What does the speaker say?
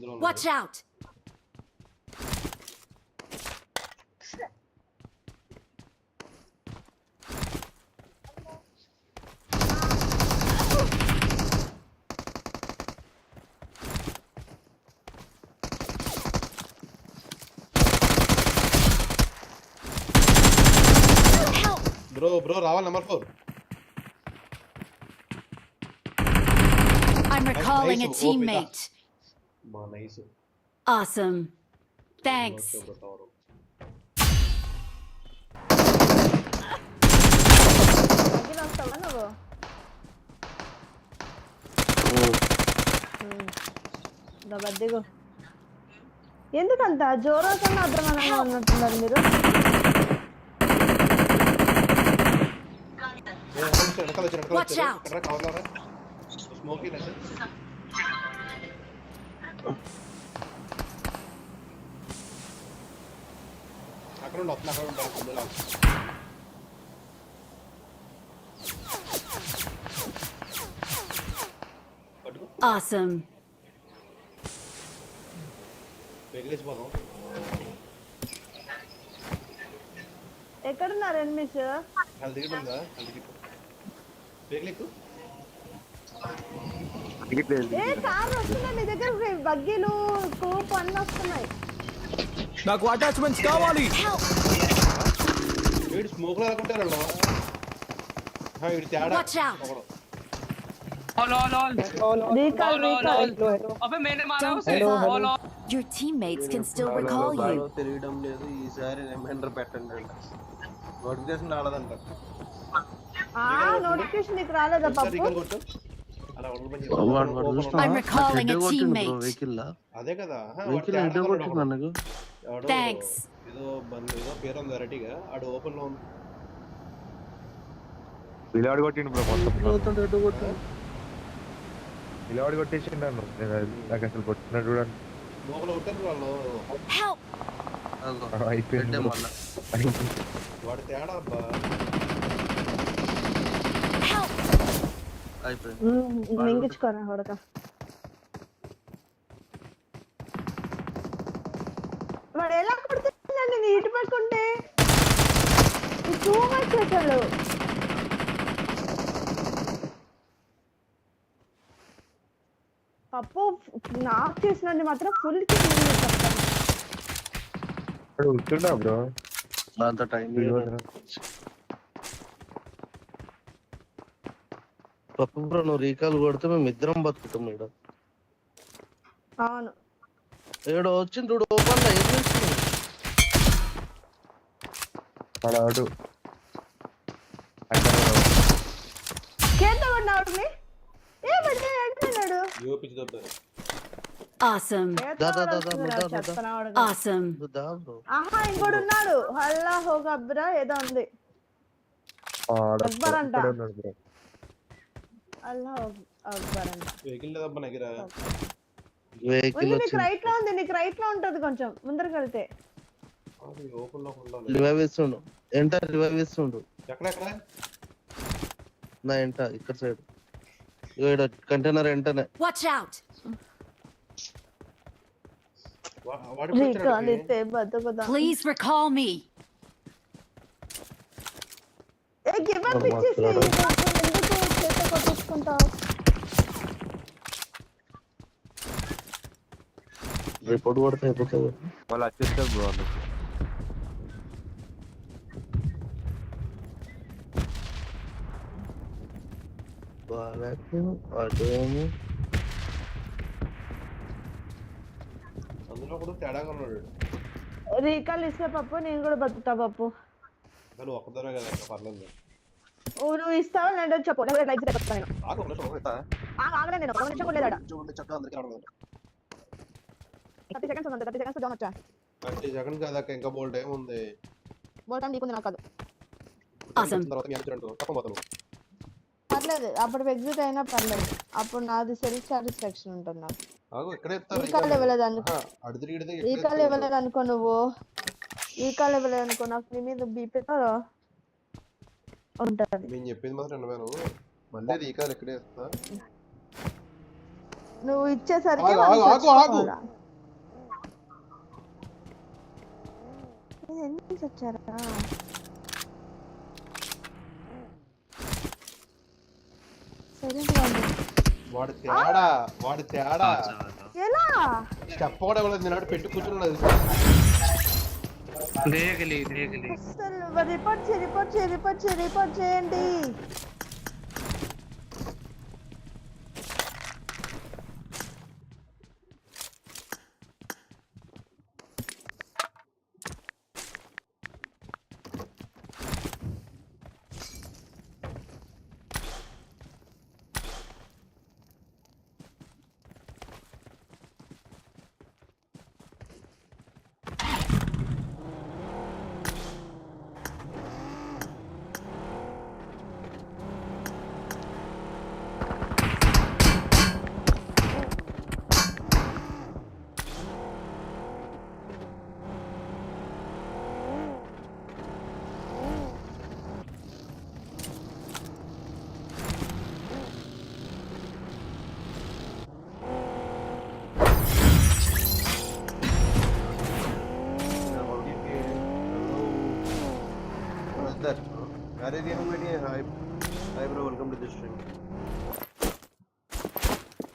Watch out! Bro, Raval number 4. I'm recalling Nice, a teammate. Nice. Awesome. Thanks. ఎందుకంత జోరోకన్నా అద్రమనంగా ఉన్నట్టున్నారు మీరు Watch out! Awesome. ఎక్కడున్నారు enemies ఏ car వస్తున్నాయి మీ దగ్గర బగ్గీలు స్కోప్ అన్నీ వస్తున్నాయి నాకు అటాచ్మెంట్స్ కావాలి స్మోక్ రాకుంటారు Watch out! రీకాల్ अबे मैंने मारा Don't उसे give up. Your teammates can still recall you. తెలియడం లేదు ఈసారి రిమైండర్ పెట్టండి నోటిఫికేషన్ రాలేదంట నోటిఫికేషన్ నీకు రాలేదా పప్పు I'm recalling a teammate. అదే కదా Thanks. ఏదో పేరు ఉంది వెరైటీగా ఆడు ఓపెన్ లో ఉంది పిల్లాడు కొట్టిండు బ్రో మొత్తం పిల్లాడు కొట్టేసిండు నన్ను నాకు అసలు కొట్టినట్టు కూడా లోపల ఉంటారు వాళ్ళు Help! అయిపోయింది వాడు తేడా అబ్బా Help! మింగించుకోరా హొడక వాడు ఎలా కొడుతున్నాడు నేను ఇటు పట్టుకుంటే టూ మచ్ అసలు పప్పు నాకు చేసినది మాత్రం ఫుల్ ఉంటున్నా బ్రో అంత టైం పప్పు బ్రో నువ్వు రీకాల్ కొడితే మేము ఇద్దరం బతుకుతాం ఈడ అవును ఏడో వచ్చింది చూడు ఓపెన్ ఏం చేస్తున్నావు వాడు చేత కొన్నాడు ఏ బట్టే అంటున్నాడు యూపిచి దొబ్బే Awesome. Awesome. ఆహా ఇంకోడు ఉన్నాడు హల్లా హోగబ్రా ఏదో ఉంది అక్బర్ అంట అల్లా అక్బర్ అంట వెహికల్ లేదబ్బా దగ్గర నీకు రైట్ లో ఉంది నీకు రైట్ లో ఉంటది కొంచెం ముందరికి వెళ్తే ఓపెన్ లో ఉండాలి రివైవ్ ఇస్తుండు ఎంట రివైవ్ ఇస్తుండు ఎక్కడ నా ఎంట ఇక్కడ సైడ్ ఇక్కడ కంటైనర్ ఎంటనే Watch out! Please recall me. A give up ఇచ్చేసి ఎందుకు చేత కొట్టుకుంటావు రిపోర్ట్ కొడితే అయిపోతుంది వాళ్ళు వచ్చేస్తారు బ్రో వాళ్ళకి అదేమో అందులో కూడా తేడాగా ఉన్నాడు రీకాల్ ఇస్తే పప్పు నేను కూడా బతుకుతా పప్పు అసలు ఒక్కదరే కదా పర్లేదు నువ్వు ఇస్తావా నేను చెప్పు నేను లైక్ చెప్తాను ఆగలే నేను ఒక నిమిషం కూడా లేదాడ 30 సెకండ్స్ ఉంది 30 సెకండ్స్ జాన్ వచ్చా 30 సెకండ్స్ కదా ఇంకా బోల్ టైం ఉంది బోల్ టైం నీకుంది నాకు కాదు Awesome. తర్వాత మీ అంటున్నాడు తప్పపోతాను పర్లేదు అప్పుడు ఎగ్జిట్ అయినా పర్లేదు అప్పుడు నాది సెల్ఫ్ సాటిస్ఫాక్షన్ ఉంటుంది నాకు ఆగు ఎక్కడే ఇస్తారు ఈ కాల్ ఇవ్వలేదు అనుకో అడిదిరిడిదే ఈ కాల్ ఇవ్వలేదు అనుకో నువ్వు ఈ కాల్ ఇవ్వలేదు అనుకో నాకు నీ మీద బీపీతో ఉంటుంది నేను చెప్పింది మాత్రం వినవేను మళ్ళీ రీకాల్ ఎక్కడే ఇస్తా నువ్వు ఇచ్చేసరికి ఆగు, మనం ఆగు, ఆగు. చచ్చిపోవాలా? ఇది ఎందుకు చచ్చారా? సైలెంట్ గా ఉండు. వాడి తేడా ఎలా? చెప్పకుండా ఇవ్వలేదు నేను పెట్టి కూర్చున్నాడు అసలు రిపోర్ట్ చేయండి. अरे गेम में hi hi bro welcome to the stream